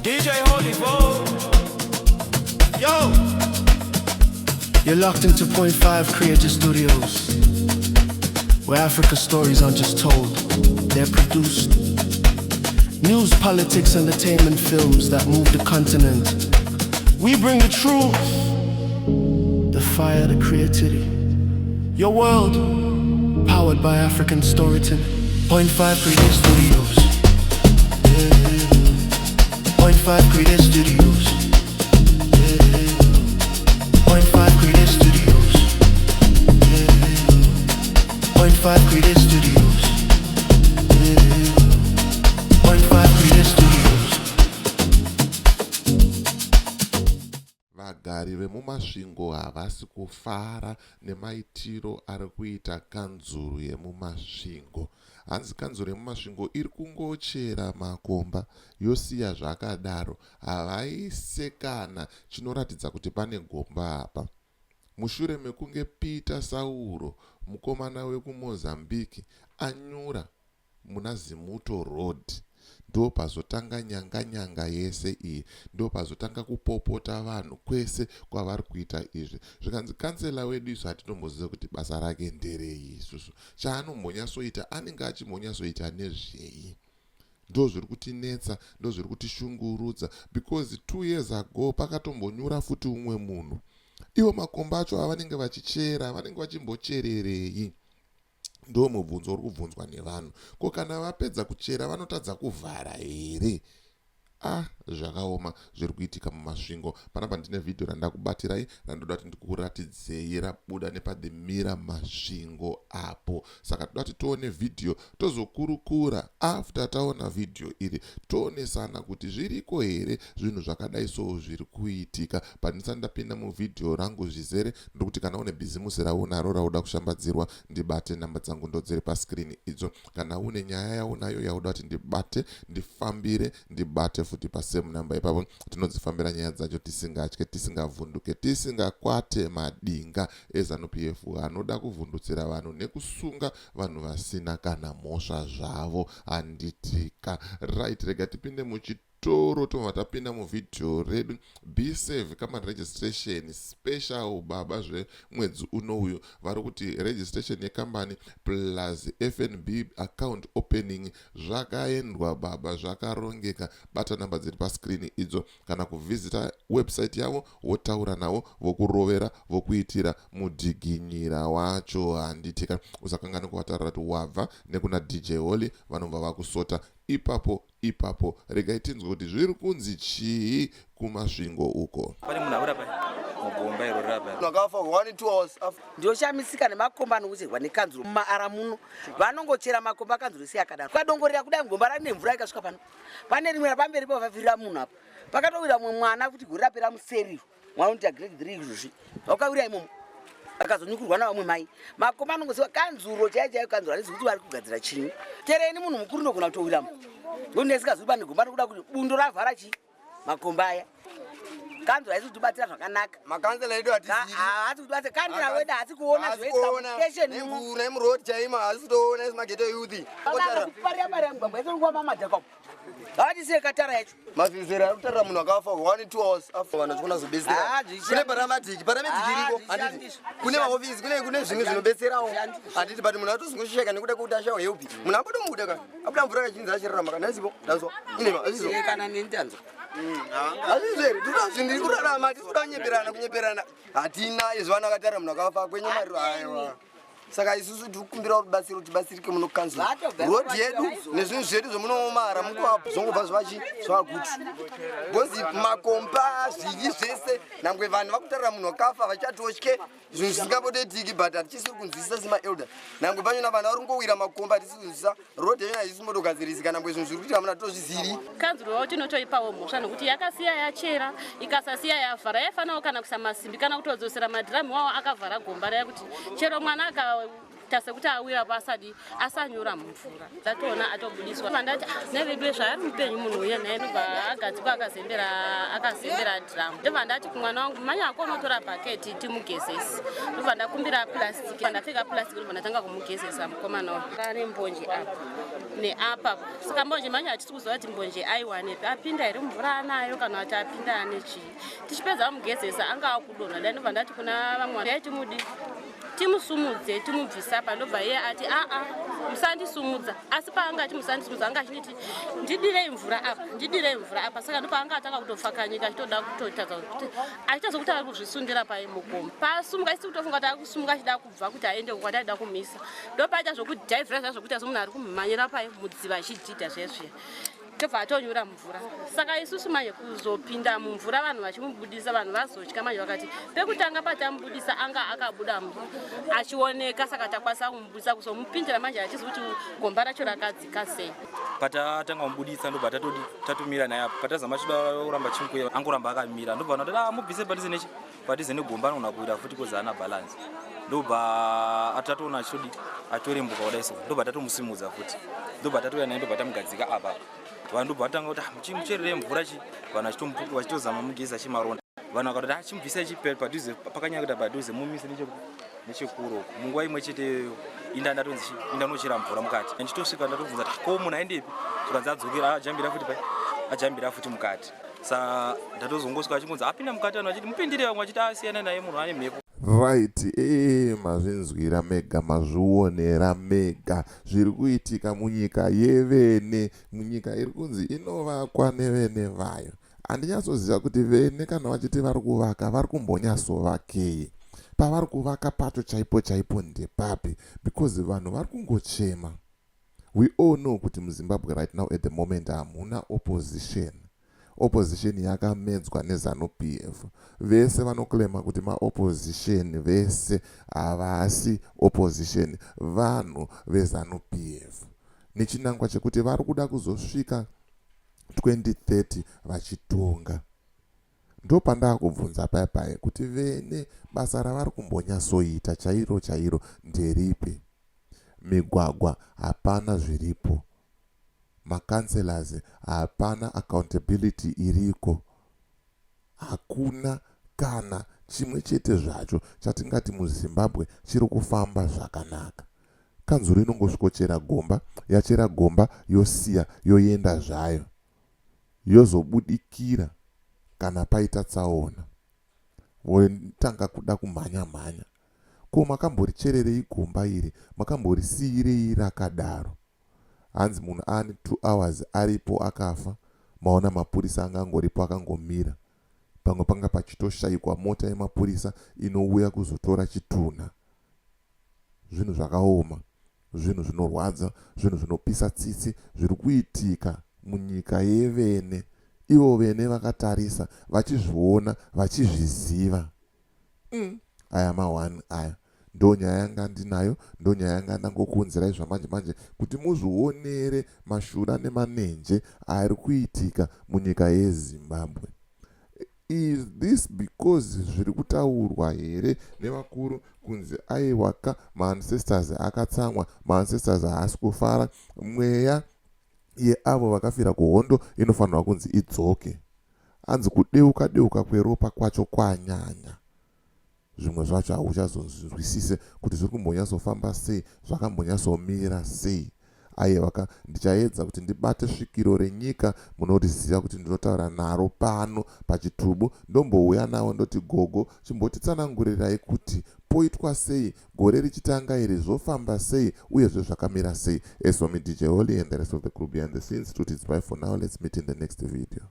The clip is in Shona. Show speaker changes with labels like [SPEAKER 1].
[SPEAKER 1] DJ Holy Foe. Yo.
[SPEAKER 2] You're locked into Point 5 Creative Studios, where Africa's stories aren't just told, they're produced. News, politics, entertainment films that move the continent. We bring the truth, the fire, the creativity. Your world, powered by African storytelling. Point 5 Creative Studios. Point 5 Creative Studios. Point 5 Creative Studios. Point 5 Creative Studios. Point 5 Creative Studios.
[SPEAKER 3] Vagari vemumasvingo havasi kufara nemaitiro ari kuita kanzuru yemumasvingo. Hanzi kanzuru yemumasvingo iri kungochera makomba yosiya zvakadaro, havaisekana chinoratidza kuti pane gomba apa. Mushure mekunge Peter Sauro, mukomana wekumozambiki, anyura muna Zimuto Road, ndo pazotanga nyanga yese iyi, ndo pazotanga kupopota vanhu kwese kwavari kuita izvi. Zvikanzi kansela wedu isu hatitomboziva kuti basa rake nderei isusu. Chaanombonyatsoita anenge achimbonyatsoita nezvei. Ndo zviri kutinetsa, ndo zviri kutishungurudza, because 2 years ago pakatombonyura futi umwe munhu. Ivo makomba acho avanenge vachichera, vanenge vachimbochererei? Ndo mubvunzo uri kubvunzwa nevanhu. Ko kana vapedza kuchera vanotadza kuvhara here? Zvakaoma zviri kuitika mumasvingo. Panapa ndine vhidhiyo randakubatirai randoda kuti ndikuratidzei rabuda nepaThe Mirror masvingo apo. Saka toda kuti tione vhidhiyo tozokurukura. After taona vhidhiyo iri toonesana kuti zviriko here zvinhu zvakadai so zviri kuitika. Pandisati ndapinda muvhidhiyo rangu zvizere, ndokuti kana une bhizimusi raunaro rauda kushambadzirwa, ndibate namba dzangu ndodziri paskirini idzo. Kana une nyaya yaunayo yauda kuti ndibate, ndifambire, ndibate futi pasame namba ipapo. Tinodzifambira nyaya dzacho tisingatye, tisingavhunduke, tisingakwate madinga eZANU-PF anoda kuvhundutsira vanhu nekusunga vanhu vasina kana mhosva zvavo. Handitika. Right, rega tipinde muchitoro tobva tapinda muvhidhiyo redu. Be Safe Common Registration Special baba zvemwedzi uno vari kuti registration yekambani plus FNB account opening zvakaendwa baba, zvakarongeka. Bata namba dziri paskrini idzo. Kana kuvhizita website yavo wotaura navo, vokurovera, vokuitira mudhiginyira wacho. Handitika. Usakanganwa kuvatarira kuti wabva nekuna DJ Holy vanobva vakusota ipapo. Regai tinzwe kuti zviri kunzi chii kumasvingo uko.
[SPEAKER 1] Pane munhu aura pa mugomba iro rapa.
[SPEAKER 4] Nakafa 1 2 hours.
[SPEAKER 5] Ndioshamisika nemakomba anokucherwa nekanzuro mumaara muno. Vanongochera makomba kanzuro siyakadaro. Kadongorera kudai gomba rane mvura ikasvika pano. Pane rimwe rapamberi pavafirira munhu apa. Pakatowira mumwe mwana kuti guri rapera museri. Mwana uti grade 3 izvozvi. Wakawira imomo. Akazonyukurwa navamwe mai. Makomba anongosiwa kanzuro chaichayo kanzuro harizi kuti vari kugadzira chinyi. Tereni munhu mukuru ndogona kutowiramo. Ndonesikazivi pane gomba nokuda kuti bundo ravhara chii makomba aya. Kanzuro haisi kutibatsira zvakanaka.
[SPEAKER 4] Makansela edu hatizivi.
[SPEAKER 5] Hati kutibatsira kanzuro wedu hasi kuona zvoeducation
[SPEAKER 4] nemvura nemurodi chaima hasi kutoona mageto youth.
[SPEAKER 5] Kuparira mugwagwa yese nguva mamadhaka. Havachisiye katara yacho.
[SPEAKER 4] Mazvizera ari kutarira munhu akafa 1 2 hours afa vanhu vachikona kuzobetsera. Kune paramediki iriko. Handiti. Kune maofisi, kune zvimwe zvinobetserawo. Handiti but munhu atozongosheka nekuda kwekuti ashawa help. Munhu apotomuda kana. Abuda mvura kazhinji acherera maka nazipo. Ndazwa. Inema azizo.
[SPEAKER 5] Kana nendanzo.
[SPEAKER 4] Azvizere ndiri kurarama tiri kuda kunyeperana hatina izvo vana akatarira munhu akafa kwenye mari aiwa. Saka isusu tiri kukumbira kuti batsiro tibatsirike muno kanzuro. Rodi yedu nezvinhu zvedu zvomunomara mukoapo zvongobva zvaguti. Bonzi makomba zvigi zvese nangwe vanhu vakutarira munhu akafa vachatotye zvinhu zvisingapotoitiki but hatichisiri kunzwisisa semaelder. Nangwe panyona vanhu vari kungowira makomba hatisiri kunzwisisa. Rodi yachona haisisi motogadzirisika nangwe zvinhu zviri kuitika muna tozvizivi.
[SPEAKER 6] Kanzuro wavo tinotoipawo mhosva nokuti yakasiya yachera ikasasiya yavhara. Yaifanawo kana kuisa masimbi kana kutodzosera madhiramu wavo akavhara gomba raya kuti chero mwana kuita sekuti awira pasadi asanyura mumvura dzatoona atobudiswa vandati nevedu zvaari mupenyu munhu uye naye ndobva agadzikwa akazembera dhiramu ndobva ndati kumwana wangu manya ako unotora bhaketi timugezesi ndobva ndakumbira purasitiki ndapfeka purasitiki ndobva ndatanga kumugezesa mukomana wangu ane mbonje apa neapa saka mbonje manya atisi kuziva kuti mbonje aiwanepi apinda here mvura anayo kana kuti apinda ane chii tichipedza kumugezesa anga akudonha dai ndobva ndati kuna vamwe dai timudi timusumudze timubvisa pa ndobva iye ati musandisumudza asi paangati musandisumudza anga achiti ndidirei mvura apa saka ndopaanga atanga kutofakanyika achitoda kutotadza kuti achitazokuti ari kuzvisundira paimukomba pasumuka isi kutofunga kuti ari kusumuka achida kubva kuti aende kwati aida kumisa ndopaita zvokudhaivhira zva zvokuti asi munhu ari kumhanyira pai mudziva achidhidha zvezviya tobva atonyura mvura saka isusu manje kuzopinda mumvura vanhu vachimubudisa vanhu vazotya manje vakati pekutanga patamubudisa anga akabuda achioneka saka takwanisa kumubudisa kuzomupindira manje achizi kuti gomba racho rakadzika sei
[SPEAKER 1] patatanga kumubudisa ndobva tatumira naye apo patazama chida kuramba chimukweva angoramba akamira ndobva nati mubvise padhize negomba anogona kuita futi kozana balance ndobva atatoona achitodi atorembuka kudai so ndobva tatomusimudza futi ndobva tatouya naye ndobva tamugadzika apa vanhu ndobva vatanga kuti mucherere mvura chi vanhu vachitozama mugezi achimaronda vanhu vakatoti chimubvisa padhuze pakanyakita padhuze mumise nechekuro munguva imwe chete indatonzi indanochera mvura mukati ndichitosvika ndatobvunza ko munhu aendepi tukanzi adzokera ajambira futi mukati saka ndatozongosvika achingonzi apinda mukati vanhu vachiti mupindire vamwe vachiti asiyana naye munhu ane mhepo
[SPEAKER 3] right mazvinzwira mega mazvionera mega zviri kuitika munyika yevene munyika iri kunzi inovakwa nevene vayo handinyasoziva kuti vene kana vachiti vari kuvaka vari kumbonyasovakei pavari kuvaka pacho chaipo ndepapi because vanhu vari kungochema. We all know kuti muZimbabwe right now at the moment hamuna opposition yakamedzwa neZANU-PF. Vese vanoklema kuti ma-opposition vese havasi opposition, vanhu veZANU-PF. Nichinangwa chekuti vari kuda kuzosvika 2030 vachitonga. Ndopanda kubvunza paipai kuti vene basa ravari kumbonyasoita chairo nderipi. Migwagwa hapana zviripo. Makanselas hapana accountability iriko. Hakuna kana chimwe chete zvacho chatingati muZimbabwe chiri kufamba zvakanaka. Kanzuru inongosvikochera gomba, yachera gomba yosiya yoenda zvayo. Yozobudikira kana paita tsaona. Votanga kuda kumhanya. Ko makamborichererei gomba iri, makamborisiirei rakadaro. Hanzi munhu ane 2 hours aripo akafa, maona mapurisa angangoripo akangomira. Pamwe panga pachitoshayikwa mota yemapurisa inouya kuzotora chitunha. Zvinhu zvakaoma, zvinhu zvinorwadza, zvinhu zvinopisa tsitsi zviri kuitika munyika yevene. Ivo vene vakatarisa, vachizviona, vachizviziva. Aya mawani aya. Ndonyaya yanga ndinayo, ndonyaya yanga ndangokuunzirai zvamanje kuti muzvionere mashura nemanenje ari kuitika munyika yeZimbabwe. Is this because zviri kutaurwa here nevakuru kunzi aiwaka ma-ancestors akatsamwa, ma-ancestors haasi kufara, mweya yeavo vakafira kuhondo inofanirwa kunzi idzoke. Hanzi kudeuka kweropa kwacho kwanyanya. Zvimwe zvacho hauchazonzwisise kuti zviri kumbonyasofamba sei, zvakambonyasomira sei. Aiwaka ndichaedza kuti ndibate svikiro renyika munoriziva kuti ndinotaura naro pano pachitubu. Ndombouya nawo ndoti gogo chimbotitsanangurirai kuti poitwa sei, gore richitanga iri zvofamba sei, uyezve zvakamira sei. So me DJ Oli and the rest of the crew behind the scenes. It's bye for now. Let's meet in the next video.